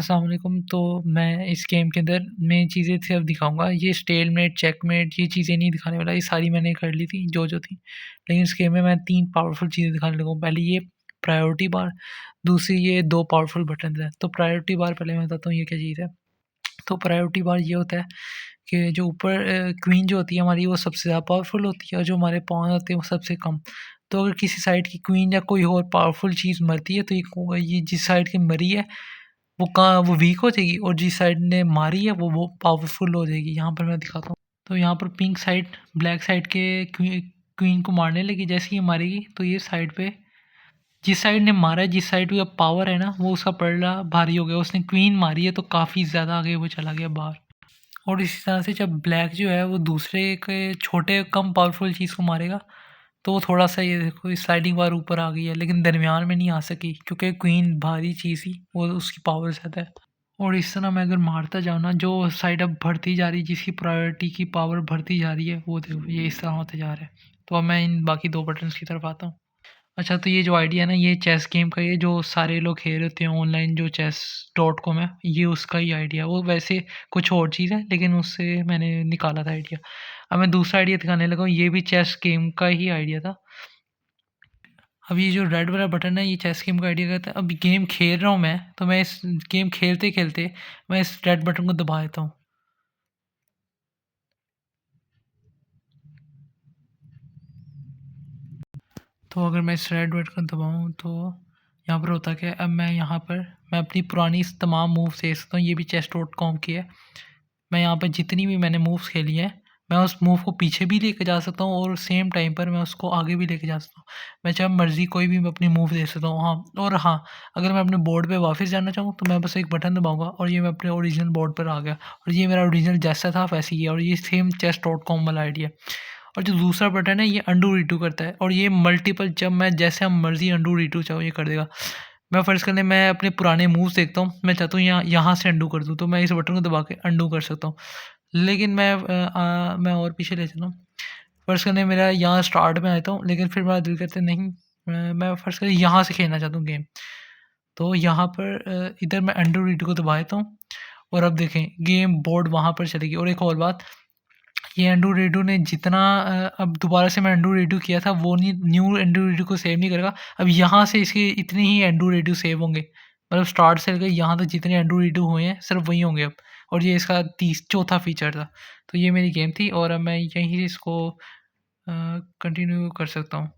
अस्सलाम वालेकुम। तो मैं इस गेम के अंदर मेन चीज़ें सिर्फ दिखाऊँगा, ये स्टेलमेट, चेकमेट ये चीज़ें नहीं दिखाने वाला, ये सारी मैंने कर ली थी जो थी। लेकिन इस गेम में मैं 3 पावरफुल चीज़ें दिखाने लगा हूँ। पहली ये प्रायोरिटी बार, दूसरी ये 2 पावरफुल बटन्स हैं। तो प्रायोरिटी बार पहले मैं बताता हूँ ये क्या चीज़ है। तो प्रायोरिटी बार ये होता है कि जो ऊपर क्वीन जो होती है हमारी वो सबसे ज़्यादा पावरफुल होती है और जो हमारे पॉन होते हैं वो सबसे कम। तो अगर किसी साइड की क्वीन या कोई और पावरफुल चीज़ मरती है तो ये जिस साइड की मरी है वो वीक हो जाएगी और जिस साइड ने मारी है वो पावरफुल हो जाएगी। यहाँ पर मैं दिखाता हूँ। तो यहाँ पर पिंक साइड ब्लैक साइड के क्वीन को मारने लगी, जैसे ही ये मारेगी तो ये साइड पे जिस साइड ने मारा है, जिस साइड का पावर है ना वो उसका पलड़ा भारी हो गया। उसने क्वीन मारी है तो काफ़ी ज़्यादा आगे वो चला गया बाहर। और इसी तरह से जब ब्लैक जो है वो दूसरे के छोटे कम पावरफुल चीज़ को मारेगा तो वो थोड़ा-सा ये देखो स्लाइडिंग बार ऊपर आ गई है, लेकिन दरमियान में नहीं आ सकी क्योंकि क्वीन भारी चीज़ थी, वो उसकी पावर ज़्यादा है। और इस तरह मैं अगर मारता जाऊँ ना, जो साइड अब बढ़ती जा रही है, जिसकी प्रायोरिटी की पावर बढ़ती जा रही है, वो देखो ये इस तरह होते जा रहा है। तो अब मैं इन बाकी 2 बटन्स की तरफ आता हूँ। अच्छा, तो ये जो आइडिया है ना, ये चेस गेम का, ये जो सारे लोग खेल रहे होते हैं ऑनलाइन, जो chess.com है, ये उसका ही आइडिया है। वो वैसे कुछ और चीज़ है, लेकिन उससे मैंने निकाला था आइडिया। अब मैं दूसरा आइडिया दिखाने लगा हूँ, ये भी चेस गेम का ही आइडिया था। अब ये जो रेड वाला बटन है, ये चेस गेम का आइडिया कहता है। अब गेम खेल रहा हूँ मैं, तो मैं इस गेम खेलते-खेलते मैं इस रेड बटन को दबा देता हूँ। तो अगर मैं इस रेड बटन को दबाऊँ तो यहाँ पर होता क्या है, अब मैं यहाँ पर मैं अपनी पुरानी तमाम मूव्स देख सकता हूँ। ये भी chess.com की है। मैं यहाँ पे जितनी भी मैंने मूव्स खेली हैं, मैं उस मूव को पीछे भी लेके जा सकता हूँ और सेम टाइम पर मैं उसको आगे भी लेके जा सकता हूँ। मैं जब मर्ज़ी कोई भी मैं अपनी मूव दे सकता हूँ। हाँ, और हाँ, अगर मैं अपने बोर्ड पे वापस जाना चाहूँ तो मैं बस एक बटन दबाऊँगा और ये मैं अपने ओरिजिनल बोर्ड पर आ गया और ये मेरा ओरिजिनल जैसा था वैसे ही है और ये सेम chess.com वाला आइडिया है। और जो दूसरा बटन है ये अंडू रीडू करता है और ये मल्टीपल जब मैं जैसे हम मर्ज़ी अंडू रीडू चाहूँ ये कर देगा। मैं फ़र्ज़ कर लें मैं अपने पुराने मूव्स देखता हूँ, मैं चाहता हूँ यहाँ यहाँ से अंडू कर दूँ, तो मैं इस बटन को दबा के अंडू कर सकता हूँ। लेकिन मैं और पीछे ले चलूँ, फ़र्ज़ करें मेरा यहाँ स्टार्ट में आता हूँ, लेकिन फिर मेरा दिल करता है नहीं, मैं फ़र्ज़ करें यहाँ से खेलना चाहता हूँ गेम। तो यहाँ पर इधर मैं अंडू रीडू को दबा देता हूँ और अब देखें गेम बोर्ड वहाँ पर चलेगी। और एक और बात, ये एंड्रू रेडू ने जितना अब दोबारा से मैं एंड्रू रेडू किया था वो नहीं, न्यू एंड्रू रेडू को सेव नहीं करेगा। अब यहाँ से इसके इतने ही एंड्रू रेडू सेव होंगे, मतलब स्टार्ट से लेकर यहाँ तक जितने एंड्रू रेडू हुए हैं सिर्फ वही होंगे अब। और ये इसका चौथा फीचर था। तो ये मेरी गेम थी और अब मैं यहीं से इसको कंटिन्यू कर सकता हूँ।